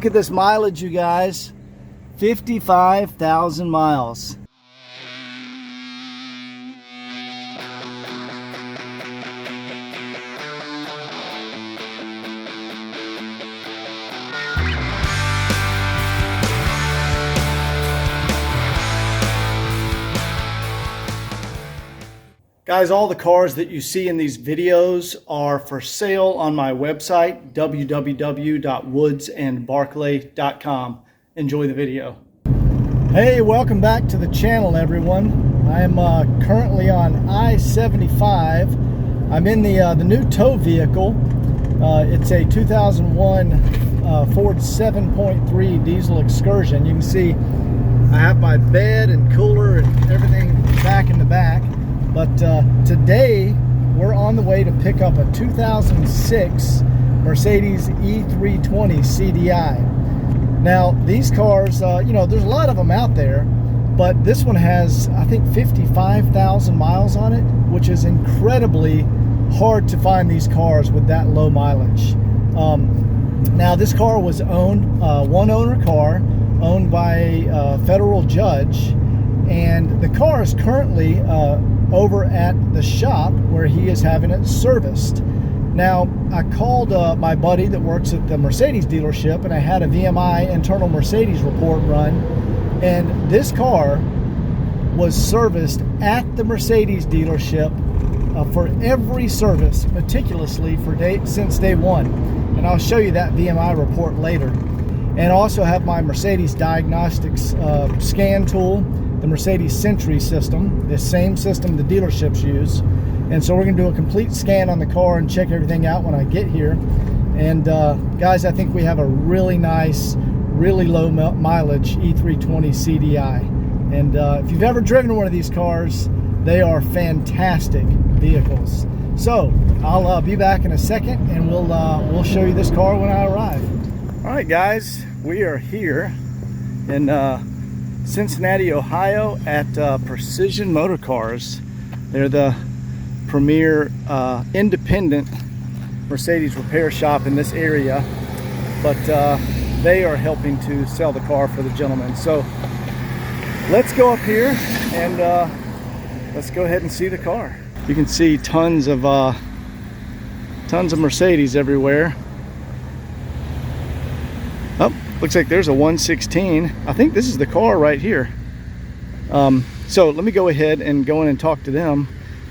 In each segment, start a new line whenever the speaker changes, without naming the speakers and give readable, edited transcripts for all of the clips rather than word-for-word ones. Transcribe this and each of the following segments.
Look at this mileage, you guys. 55,000 miles. Guys, all the cars that you see in these videos are for sale on my website, www.woodsandbarclay.com. Enjoy the video. Hey, welcome back to the channel, everyone. I am currently on I-75. I'm in the new tow vehicle. It's a 2001 Ford 7.3 diesel Excursion. You can see I have my bed and cooler and everything back in the back. But today we're on the way to pick up a 2006 Mercedes E320 CDI. Now these cars, you know, there's a lot of them out there, but this one has, I think, 55,000 miles on it, which is incredibly hard to find these cars with that low mileage. Now this car was owned, one owner car, owned by a federal judge, and the car is currently over at the shop where he is having it serviced. Now, I called my buddy that works at the Mercedes dealership, and I had a VMI internal Mercedes report run, and this car was serviced at the Mercedes dealership for every service meticulously since day one. And I'll show you that VMI report later. And I also have my Mercedes diagnostics scan tool, the Mercedes Sentry system, the same system the dealerships use. And so we're going to do a complete scan on the car and check everything out when I get here. And guys, I think we have a really nice, really low mileage E320 CDI. And if you've ever driven one of these cars, they are fantastic vehicles. So I'll be back in a second, and we'll show you this car when I arrive. All right, guys, we are here in Cincinnati, Ohio at Precision Motor Cars. They're the premier independent Mercedes repair shop in this area, but they are helping to sell the car for the gentleman. So let's go up here and let's go ahead and see the car. You can see tons of Mercedes everywhere. Oh, looks like there's a 116. I think this is the car right here. So let me go ahead and go in and talk to them.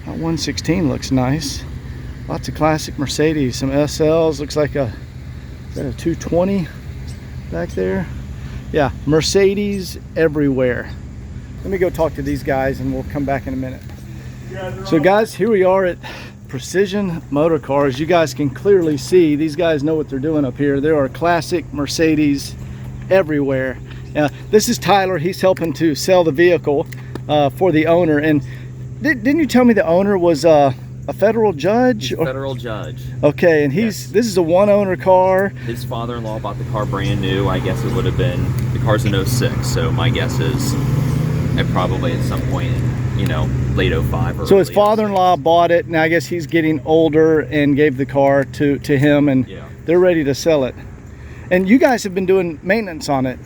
That 116 looks nice. Lots of classic Mercedes, some SLs. Looks like is that a 220 back there? Yeah, Mercedes everywhere. Let me go talk to these guys and we'll come back in a minute. So guys, here we are at Precision Motor Cars. You guys can clearly see these guys know what they're doing up here. There are classic Mercedes everywhere. This is Tyler. He's helping to sell the vehicle for the owner. And didn't you tell me the owner was a federal judge?
He's a federal judge.
Okay, and this is a one owner car.
His father-in-law bought the car brand new. I guess it would have been, the car's an 06, so my guess is it probably at some point in, you know, late 05 or
so his father-in-law bought it, and I guess he's getting older and gave the car to him, and they're ready to sell it. And you guys have been doing maintenance on it.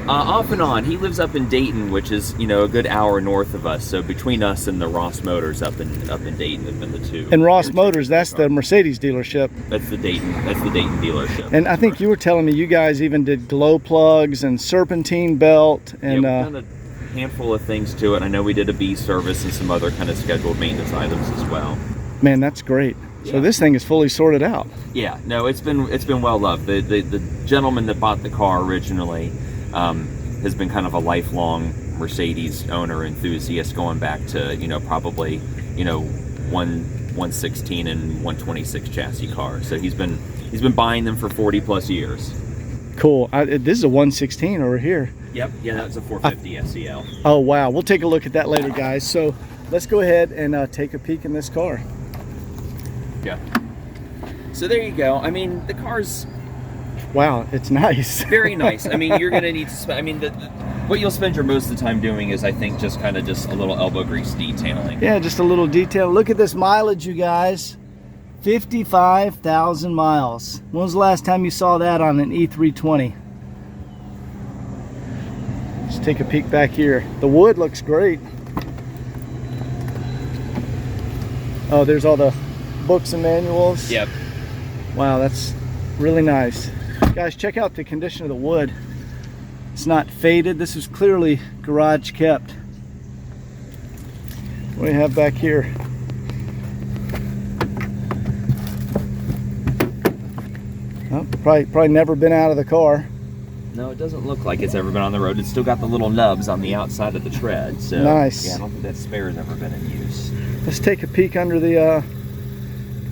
Off and on. He lives up in Dayton, which is, you know, a good hour north of us. So between us and the Ross Motors up in Dayton have been the two.
And Ross Motors, that's the Mercedes dealership.
That's the Dayton dealership.
And I think you were telling me you guys even did glow plugs and serpentine belt and
yeah, we've done a handful of things to it. I know we did a B service and some other kind of scheduled maintenance items as well.
Man, that's great. So this thing is fully sorted out.
Yeah, no, it's been well loved. The gentleman that bought the car originally has been kind of a lifelong Mercedes owner enthusiast, going back to, you know, probably, you know, 116 and 126 chassis cars. So he's been buying them for 40 plus years.
Cool. This is a 116 over here.
Yep. Yeah, that's a 450 SEL.
Oh wow, we'll take a look at that later, guys. So let's go ahead and take a peek in this car.
Yeah. So there you go. I mean, the car's
Wow, it's nice.
Very nice. I mean, you're going to need to spend, I mean, what you'll spend your most of the time doing is, I think, just kind of just a little elbow grease detailing.
Yeah, just a little detail. Look at this mileage, you guys. 55,000 miles. When was the last time you saw that on an E320? Let's take a peek back here. The wood looks great. Oh, there's all the books and manuals.
Yep.
Wow, that's really nice. Guys, check out the condition of the wood. It's not faded. This is clearly garage kept. What do we have back here? Oh, probably never been out of the car.
No, it doesn't look like it's ever been on the road. It's still got the little nubs on the outside of the tread. So
nice.
Yeah, I don't think that spare's ever been in use.
Let's take a peek under the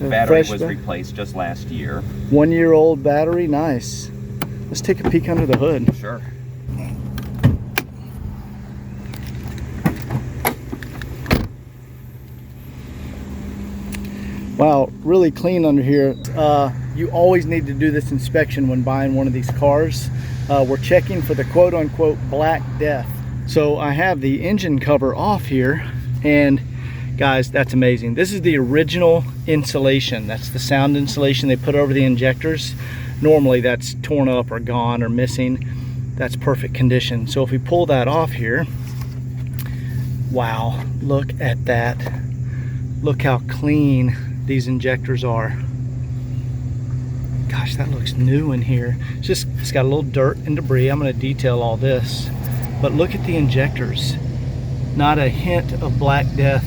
battery was replaced just last year.
1-year-old battery, nice. Let's take a peek under the hood.
Sure.
Wow, really clean under here. You always need to do this inspection when buying one of these cars. We're checking for the quote-unquote Black Death. So I have the engine cover off here, and guys, that's amazing. This is the original insulation. That's the sound insulation they put over the injectors. Normally that's torn up or gone or missing. That's perfect condition. So if we pull that off here, wow, look at that. Look how clean these injectors are. Gosh, that looks new in here. It's got a little dirt and debris. I'm going to detail all this, but look at the injectors. Not a hint of Black Death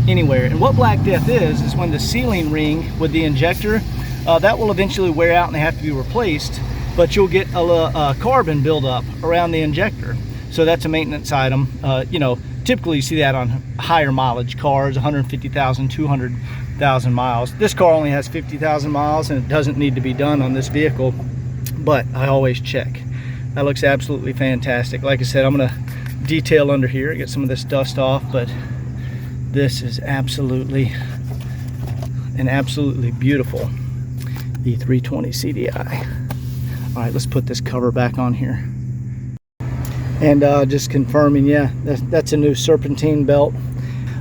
anywhere. And what Black Death is when the sealing ring with the injector that will eventually wear out and they have to be replaced, but you'll get a carbon buildup around the injector. So that's a maintenance item. You know, typically you see that on higher mileage cars, 150,000, 200,000 miles. This car only has 50,000 miles and it doesn't need to be done on this vehicle, but I always check. That looks absolutely fantastic. Like I said, I'm gonna detail under here, get some of this dust off, but this is absolutely beautiful E320 CDI. All right, let's put this cover back on here. And just confirming, yeah, that's a new serpentine belt.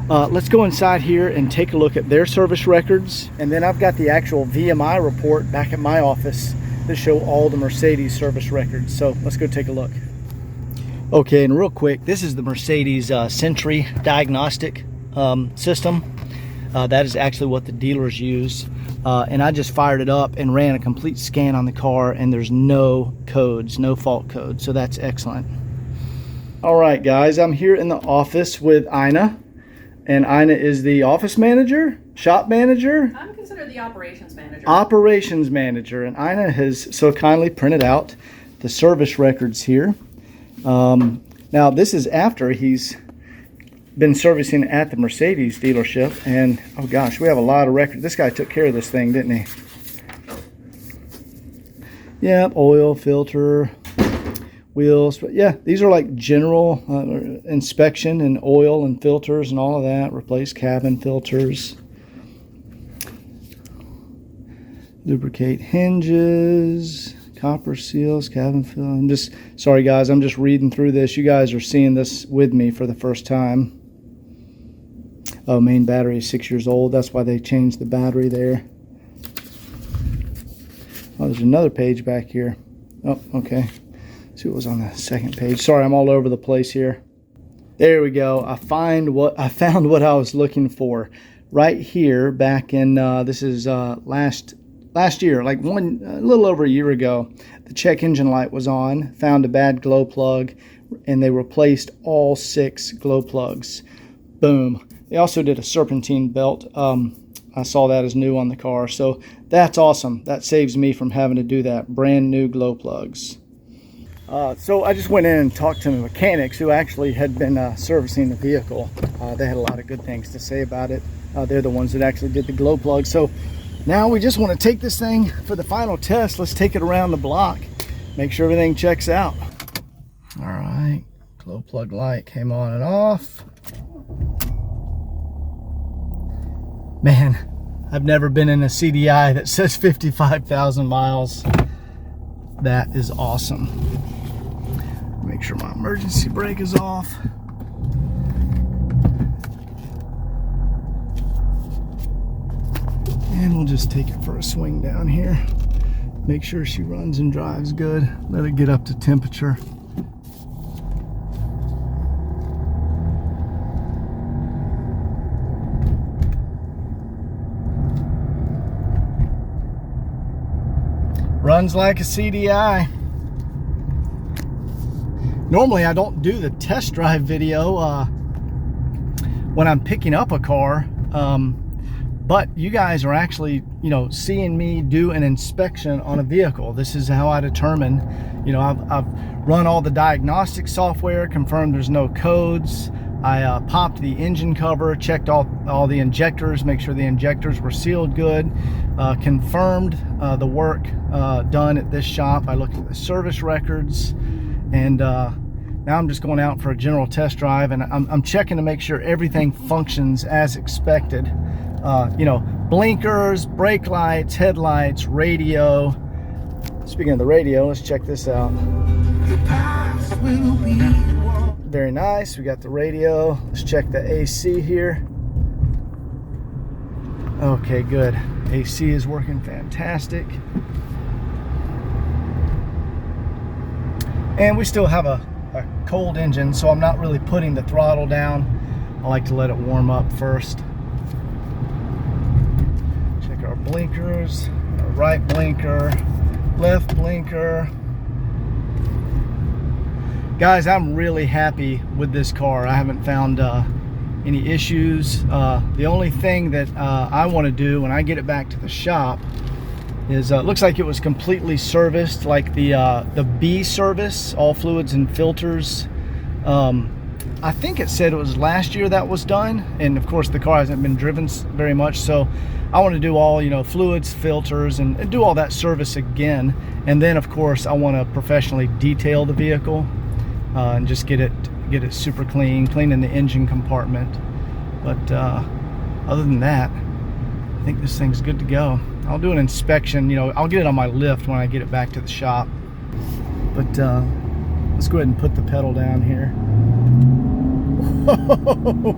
Let's go inside here and take a look at their service records. And then I've got the actual VMI report back at my office to show all the Mercedes service records. So let's go take a look. Okay, and real quick, this is the Mercedes Sentry diagnostic system. That is actually what the dealers use. And I just fired it up and ran a complete scan on the car, and there's no codes, no fault codes. So that's excellent. All right, guys, I'm here in the office with Ina. And Ina is the office manager, shop manager?
I'm considered the operations manager.
Operations manager. And Ina has so kindly printed out the service records here. Now, this is after he's been servicing at the Mercedes dealership. And, oh gosh, we have a lot of records. This guy took care of this thing, didn't he? Yep, oil, filter, wheels. But yeah, these are like general inspection and oil and filters and all of that. Replace cabin filters. Lubricate hinges. Copper seals, cabin fill. I'm just, sorry guys, I'm just reading through this. You guys are seeing this with me for the first time. Oh, main battery is 6 years old. That's why they changed the battery there. Oh, there's another page back here. Oh, okay. Let's see what was on the second page. Sorry, I'm all over the place here. There we go. I found what I was looking for. Right here, back in, this is last year, like a little over a year ago, the check engine light was on, found a bad glow plug, and they replaced all 6 glow plugs. Boom. They also did a serpentine belt. I saw that as new on the car, so that's awesome. That saves me from having to do that. Brand new glow plugs. So I just went in and talked to the mechanics who actually had been servicing the vehicle. They had a lot of good things to say about it. They're the ones that actually did the glow plugs. So now we just want to take this thing for the final test. Let's take it around the block, make sure everything checks out. All right, glow plug light came on and off. Man, I've never been in a CDI that says 55,000 miles. That is awesome. Make sure my emergency brake is off. And we'll just take it for a swing down here. Make sure she runs and drives good. Let it get up to temperature. Runs like a CDI. Normally I don't do the test drive video when I'm picking up a car, but you guys are actually, you know, seeing me do an inspection on a vehicle. This is how I determine, you know, I've run all the diagnostic software, confirmed there's no codes. I popped the engine cover, checked all the injectors, make sure the injectors were sealed good, confirmed the work done at this shop. I looked at the service records, and now I'm just going out for a general test drive, and I'm checking to make sure everything functions as expected. You know, blinkers, brake lights, headlights, radio. Speaking of the radio, let's check this out. Very nice. We got the radio. Let's check the AC here. Okay, good. AC is working fantastic. And we still have a cold engine, so I'm not really putting the throttle down. I like to let it warm up first. Check our blinkers. Our right blinker, left blinker. Guys, I'm really happy with this car. I haven't found any issues. The only thing that I want to do when I get it back to the shop is, looks like it was completely serviced, like the B service, all fluids and filters. I think it said it was last year that was done, and of course the car hasn't been driven very much, so I want to do all, you know, fluids, filters, and do all that service again. And then of course I want to professionally detail the vehicle. And just get it super clean in the engine compartment. But other than that, I think this thing's good to go. I'll do an inspection, you know, I'll get it on my lift when I get it back to the shop. But let's go ahead and put the pedal down here. Whoa.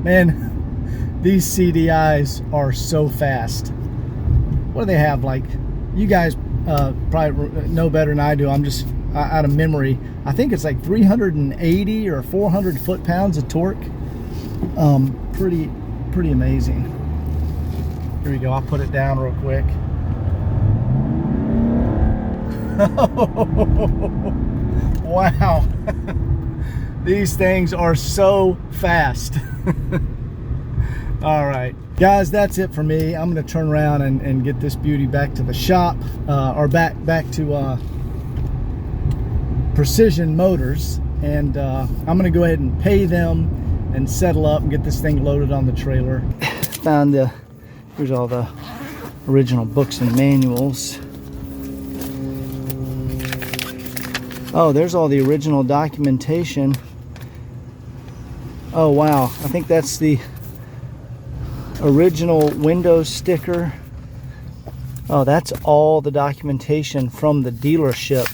Man, these CDIs are so fast. What do they have? Like, you guys probably know better than I do. I'm just out of memory. I think it's like 380 or 400 foot-pounds of torque. Pretty amazing. Here we go. I'll put it down real quick. Wow. These things are so fast. All right, guys, that's it for me. I'm going to turn around and get this beauty back to the shop, or back to Precision Motors, and I'm going to go ahead and pay them and settle up and get this thing loaded on the trailer. Found here's all the original books and manuals. Oh, there's all the original documentation. Oh wow, I think that's the original window sticker. Oh, that's all the documentation from the dealership.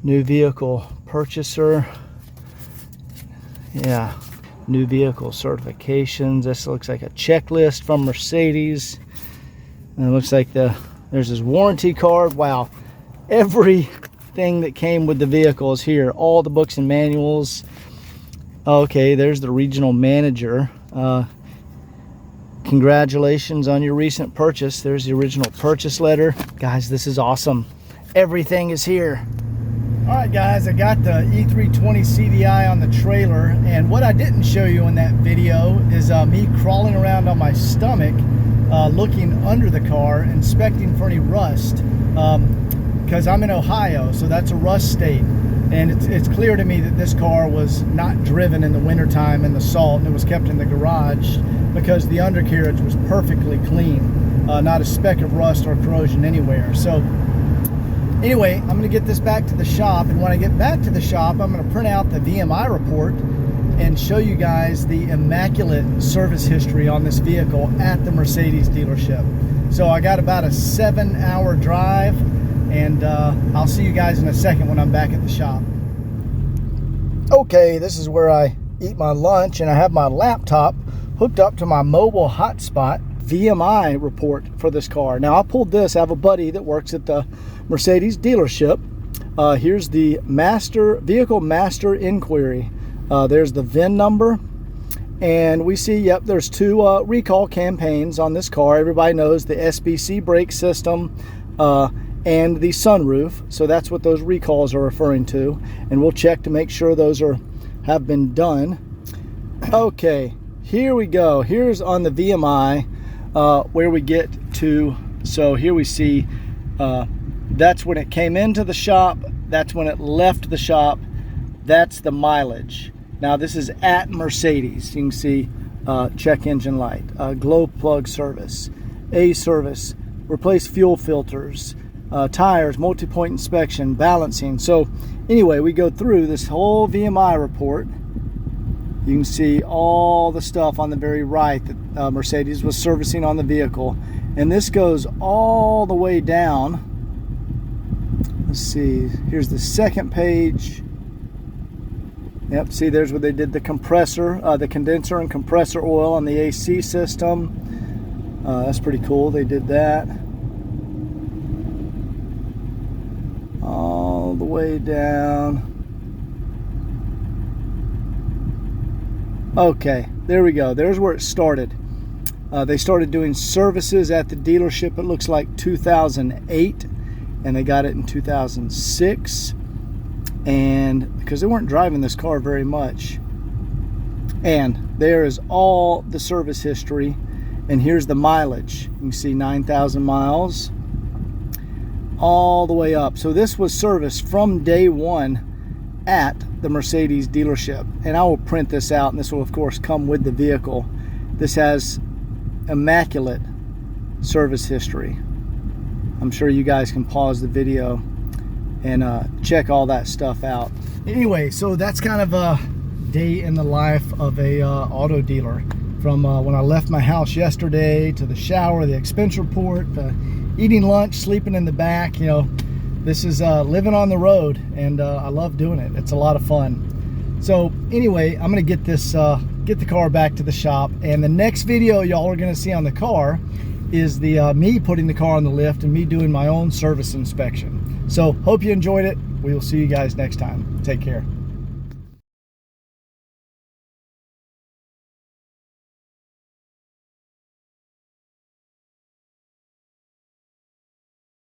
New vehicle purchaser. Yeah, new vehicle certifications. This looks like a checklist from Mercedes. And it looks like there's his warranty card. Wow, everything that came with the vehicle is here. All the books and manuals. Okay, there's the regional manager. Congratulations on your recent purchase. There's the original purchase letter. Guys, this is awesome. Everything is here. All right, guys, I got the E320 CDI on the trailer, and what I didn't show you in that video is me crawling around on my stomach, looking under the car, inspecting for any rust, because I'm in Ohio, so that's a rust state. And it's clear to me that this car was not driven in the wintertime in the salt, and it was kept in the garage because the undercarriage was perfectly clean. Not a speck of rust or corrosion anywhere. So anyway, I'm going to get this back to the shop, and when I get back to the shop, I'm going to print out the VMI report and show you guys the immaculate service history on this vehicle at the Mercedes dealership. So I got about a 7-hour drive, and I'll see you guys in a second when I'm back at the shop. Okay, this is where I eat my lunch, and I have my laptop hooked up to my mobile hotspot VMI report for this car. Now, I pulled this. I have a buddy that works at the Mercedes dealership. Here's the vehicle master inquiry. There's the VIN number, and we see, yep, there's 2 recall campaigns on this car. Everybody knows the SBC brake system and the sunroof. So that's what those recalls are referring to, and we'll check to make sure those have been done. Okay, here we go. Here's on the VMI where we get to. So here we see that's when it came into the shop, that's when it left the shop, that's the mileage. Now this is at Mercedes. You can see check engine light, glow plug service, A service, replace fuel filters, tires, multi-point inspection, balancing. So anyway, we go through this whole VMI report. You can see all the stuff on the very right that Mercedes was servicing on the vehicle. And this goes all the way down. Let's see, here's the second page. Yep, see there's where they did the compressor, the condenser and compressor oil on the AC system. That's pretty cool, they did that. All the way down. Okay, there we go. There's where it started. They started doing services at the dealership, it looks like 2008, and they got it in 2006. And because they weren't driving this car very much. And there is all the service history. And here's the mileage. You can see 9,000 miles all the way up. So this was serviced from day one at the Mercedes dealership. And I will print this out, and this will of course come with the vehicle. This has immaculate service history. I'm sure you guys can pause the video and check all that stuff out. Anyway, so that's kind of a day in the life of a auto dealer, from when I left my house yesterday, to the shower, the expense report, eating lunch, sleeping in the back. You know, this is living on the road, and I love doing it. It's a lot of fun. So anyway, I'm gonna get this get the car back to the shop, and the next video y'all are gonna see on the car is the me putting the car on the lift and me doing my own service inspection. So hope you enjoyed it. We will see you guys next time. Take care.